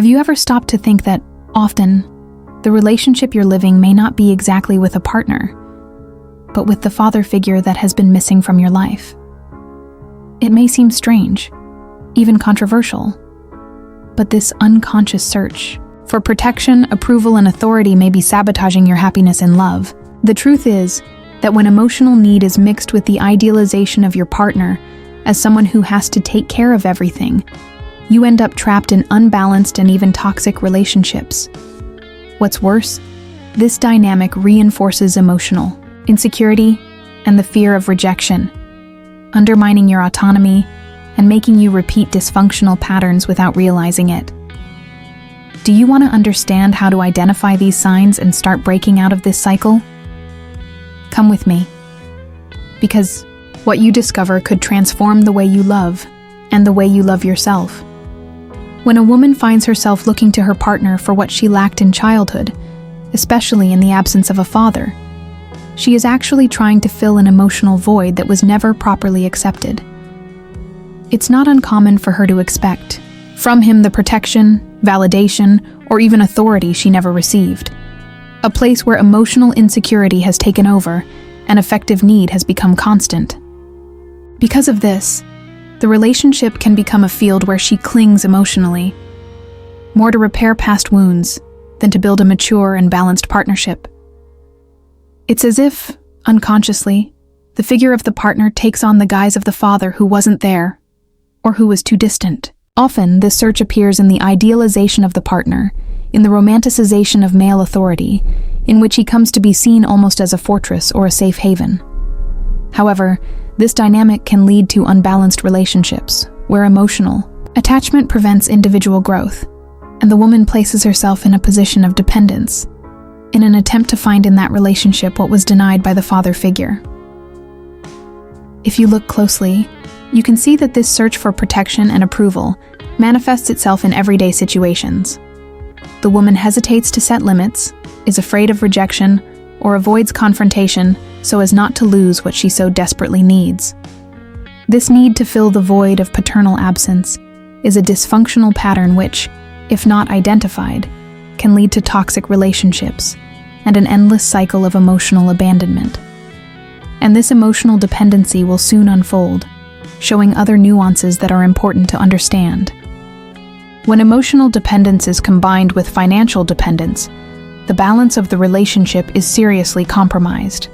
Have you ever stopped to think that, often, the relationship you're living may not be exactly with a partner, but with the father figure that has been missing from your life? It may seem strange, even controversial, but this unconscious search for protection, approval, and authority may be sabotaging your happiness in love. The truth is that when emotional need is mixed with the idealization of your partner as someone who has to take care of everything, you end up trapped in unbalanced and even toxic relationships. What's worse, this dynamic reinforces emotional insecurity and the fear of rejection, undermining your autonomy and making you repeat dysfunctional patterns without realizing it. Do you want to understand how to identify these signs and start breaking out of this cycle? Come with me, because what you discover could transform the way you love and the way you love yourself. When a woman finds herself looking to her partner for what she lacked in childhood, especially in the absence of a father, she is actually trying to fill an emotional void that was never properly accepted. It's not uncommon for her to expect from him the protection, validation, or even authority she never received. A place where emotional insecurity has taken over and affective need has become constant. Because of this, the relationship can become a field where she clings emotionally, more to repair past wounds than to build a mature and balanced partnership. It's as if, unconsciously, the figure of the partner takes on the guise of the father who wasn't there, or who was too distant. Often, this search appears in the idealization of the partner, in the romanticization of male authority, in which he comes to be seen almost as a fortress or a safe haven. However, this dynamic can lead to unbalanced relationships, where emotional attachment prevents individual growth, and the woman places herself in a position of dependence, in an attempt to find in that relationship what was denied by the father figure. If you look closely, you can see that this search for protection and approval manifests itself in everyday situations. The woman hesitates to set limits, is afraid of rejection, or avoids confrontation so as not to lose what she so desperately needs. This need to fill the void of paternal absence is a dysfunctional pattern which, if not identified, can lead to toxic relationships and an endless cycle of emotional abandonment. And this emotional dependency will soon unfold, showing other nuances that are important to understand. When emotional dependence is combined with financial dependence, the balance of the relationship is seriously compromised.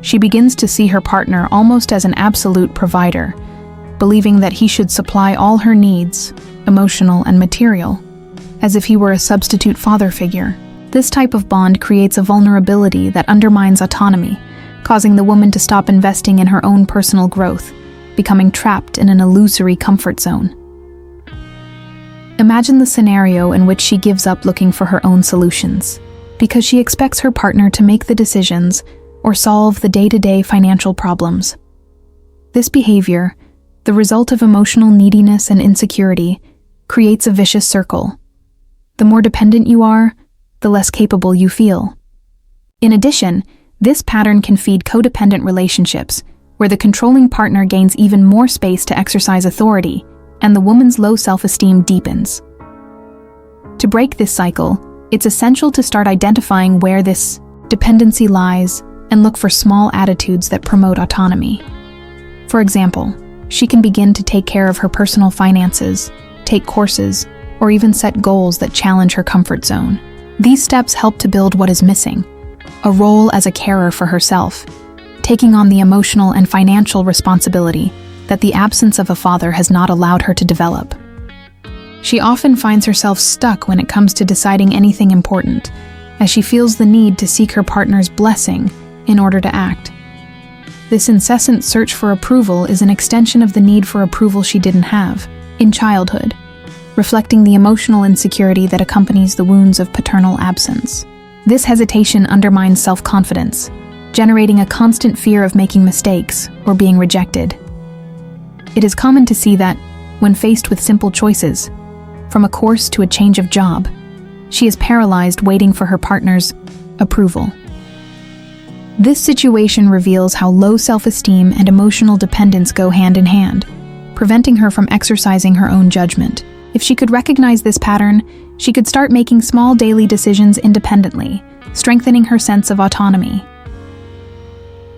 She begins to see her partner almost as an absolute provider, believing that he should supply all her needs, emotional and material, as if he were a substitute father figure. This type of bond creates a vulnerability that undermines autonomy, causing the woman to stop investing in her own personal growth, becoming trapped in an illusory comfort zone. Imagine the scenario in which she gives up looking for her own solutions, because she expects her partner to make the decisions or solve the day-to-day financial problems. This behavior, the result of emotional neediness and insecurity, creates a vicious circle. The more dependent you are, the less capable you feel. In addition, this pattern can feed codependent relationships, where the controlling partner gains even more space to exercise authority, and the woman's low self-esteem deepens. To break this cycle, it's essential to start identifying where this dependency lies and look for small attitudes that promote autonomy. For example, she can begin to take care of her personal finances, take courses, or even set goals that challenge her comfort zone. These steps help to build what is missing, a role as a carer for herself, taking on the emotional and financial responsibility that the absence of a father has not allowed her to develop. She often finds herself stuck when it comes to deciding anything important, as she feels the need to seek her partner's blessing in order to act. This incessant search for approval is an extension of the need for approval she didn't have in childhood, reflecting the emotional insecurity that accompanies the wounds of paternal absence. This hesitation undermines self-confidence, generating a constant fear of making mistakes or being rejected. It is common to see that, when faced with simple choices, from a course to a change of job, she is paralyzed waiting for her partner's approval. This situation reveals how low self-esteem and emotional dependence go hand in hand, preventing her from exercising her own judgment. If she could recognize this pattern, she could start making small daily decisions independently, strengthening her sense of autonomy.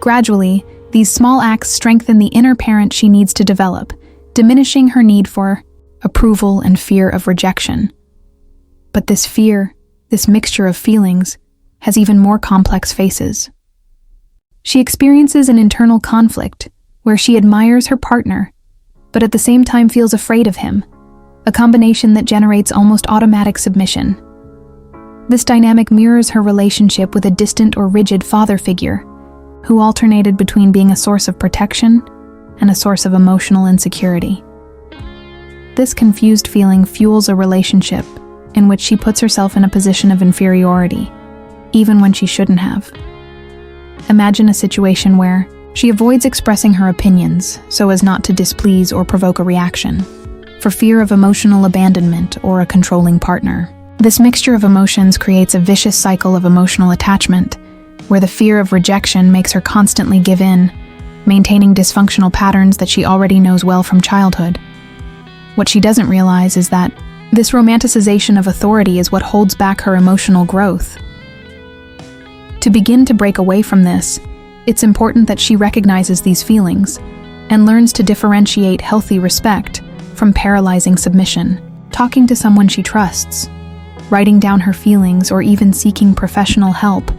Gradually, these small acts strengthen the inner parent she needs to develop, diminishing her need for approval and fear of rejection. But this fear, this mixture of feelings, has even more complex faces. She experiences an internal conflict where she admires her partner, but at the same time feels afraid of him, a combination that generates almost automatic submission. This dynamic mirrors her relationship with a distant or rigid father figure, who alternated between being a source of protection and a source of emotional insecurity. This confused feeling fuels a relationship in which she puts herself in a position of inferiority, even when she shouldn't have. Imagine a situation where she avoids expressing her opinions so as not to displease or provoke a reaction, for fear of emotional abandonment or a controlling partner. This mixture of emotions creates a vicious cycle of emotional attachment, where the fear of rejection makes her constantly give in, maintaining dysfunctional patterns that she already knows well from childhood. What she doesn't realize is that this romanticization of authority is what holds back her emotional growth. To begin to break away from this, it's important that she recognizes these feelings and learns to differentiate healthy respect from paralyzing submission. Talking to someone she trusts, writing down her feelings, or even seeking professional help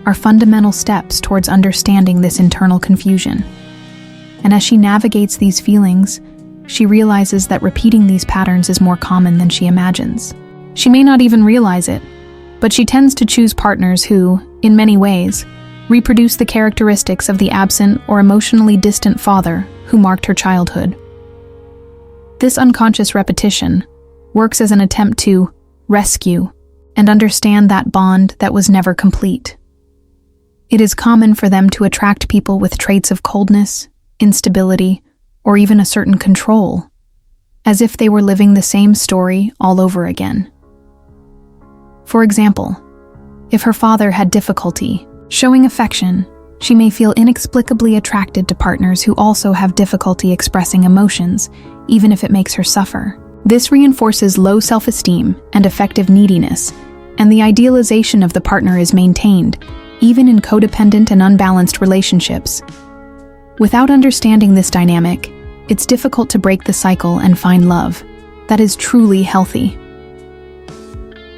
are fundamental steps towards understanding this internal confusion. And as she navigates these feelings, she realizes that repeating these patterns is more common than she imagines. She may not even realize it, but she tends to choose partners who, in many ways, reproduce the characteristics of the absent or emotionally distant father who marked her childhood. This unconscious repetition works as an attempt to rescue and understand that bond that was never complete. It is common for them to attract people with traits of coldness, instability, or even a certain control, as if they were living the same story all over again. For example, if her father had difficulty showing affection, she may feel inexplicably attracted to partners who also have difficulty expressing emotions, even if it makes her suffer. This reinforces low self-esteem and affective neediness, and the idealization of the partner is maintained, even in codependent and unbalanced relationships. Without understanding this dynamic, it's difficult to break the cycle and find love that is truly healthy.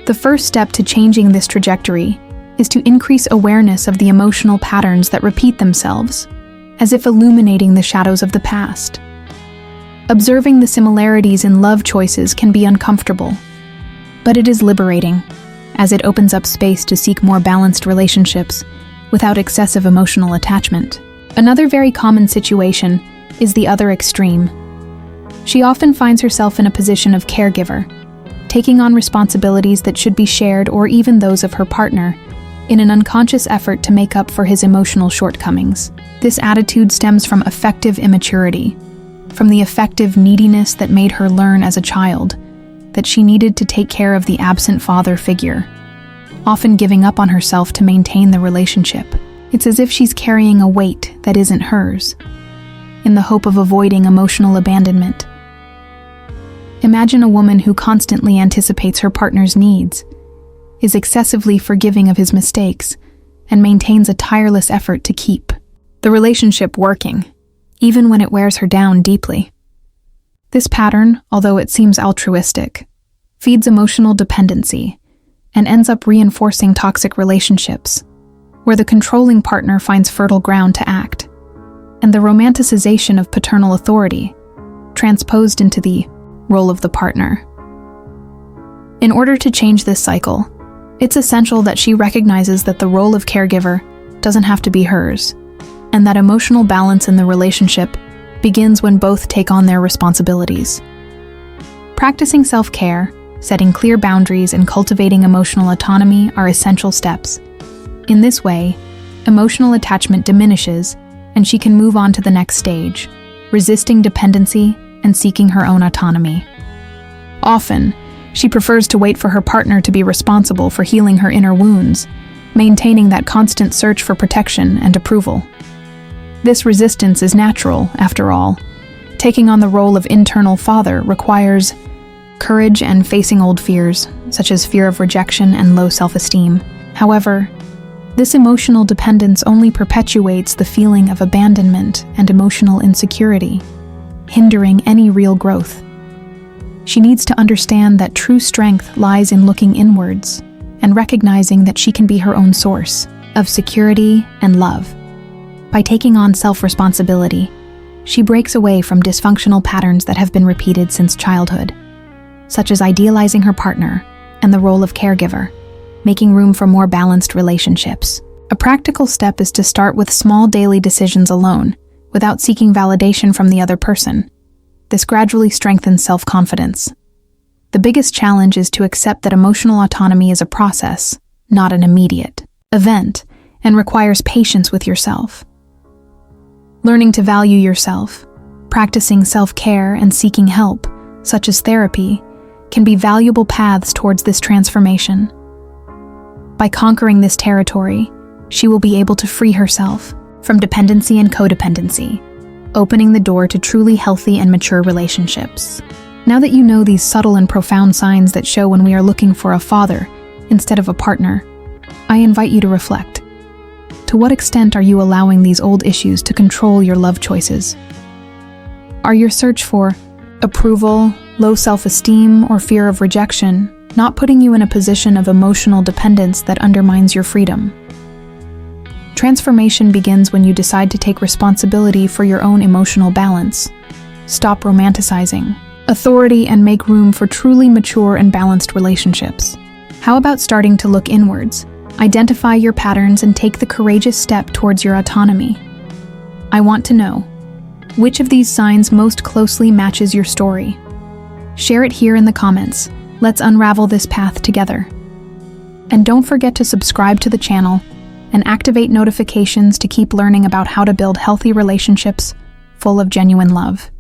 The first step to changing this trajectory is to increase awareness of the emotional patterns that repeat themselves, as if illuminating the shadows of the past. Observing the similarities in love choices can be uncomfortable, but it is liberating, as it opens up space to seek more balanced relationships without excessive emotional attachment. Another very common situation is the other extreme. She often finds herself in a position of caregiver, taking on responsibilities that should be shared or even those of her partner, in an unconscious effort to make up for his emotional shortcomings. This attitude stems from affective immaturity, from the affective neediness that made her learn as a child that she needed to take care of the absent father figure, often giving up on herself to maintain the relationship. It's as if she's carrying a weight that isn't hers, in the hope of avoiding emotional abandonment. Imagine a woman who constantly anticipates her partner's needs, is excessively forgiving of his mistakes, and maintains a tireless effort to keep the relationship working, even when it wears her down deeply. This pattern, although it seems altruistic, feeds emotional dependency and ends up reinforcing toxic relationships, where the controlling partner finds fertile ground to act, and the romanticization of paternal authority, transposed into the role of the partner. In order to change this cycle, it's essential that she recognizes that the role of caregiver doesn't have to be hers, and that emotional balance in the relationship begins when both take on their responsibilities. Practicing self-care, setting clear boundaries, and cultivating emotional autonomy are essential steps. In this way, emotional attachment diminishes, and she can move on to the next stage, resisting dependency and seeking her own autonomy. Often, she prefers to wait for her partner to be responsible for healing her inner wounds, maintaining that constant search for protection and approval. This resistance is natural, after all. Taking on the role of internal father requires courage and facing old fears, such as fear of rejection and low self-esteem. However, this emotional dependence only perpetuates the feeling of abandonment and emotional insecurity, hindering any real growth. She needs to understand that true strength lies in looking inwards and recognizing that she can be her own source of security and love. By taking on self-responsibility, she breaks away from dysfunctional patterns that have been repeated since childhood, such as idealizing her partner and the role of caregiver, making room for more balanced relationships. A practical step is to start with small daily decisions alone, without seeking validation from the other person. This gradually strengthens self-confidence. The biggest challenge is to accept that emotional autonomy is a process, not an immediate event, and requires patience with yourself. Learning to value yourself, practicing self-care, and seeking help, such as therapy, can be valuable paths towards this transformation. By conquering this territory, she will be able to free herself from dependency and codependency, opening the door to truly healthy and mature relationships. Now that you know these subtle and profound signs that show when we are looking for a father instead of a partner, I invite you to reflect. To what extent are you allowing these old issues to control your love choices? Are your search for approval, low self-esteem, or fear of rejection not putting you in a position of emotional dependence that undermines your freedom? Transformation begins when you decide to take responsibility for your own emotional balance. Stop romanticizing authority and make room for truly mature and balanced relationships. How about starting to look inwards? Identify your patterns and take the courageous step towards your autonomy. I want to know, which of these signs most closely matches your story? Share it here in the comments. Let's unravel this path together. And don't forget to subscribe to the channel and activate notifications to keep learning about how to build healthy relationships full of genuine love.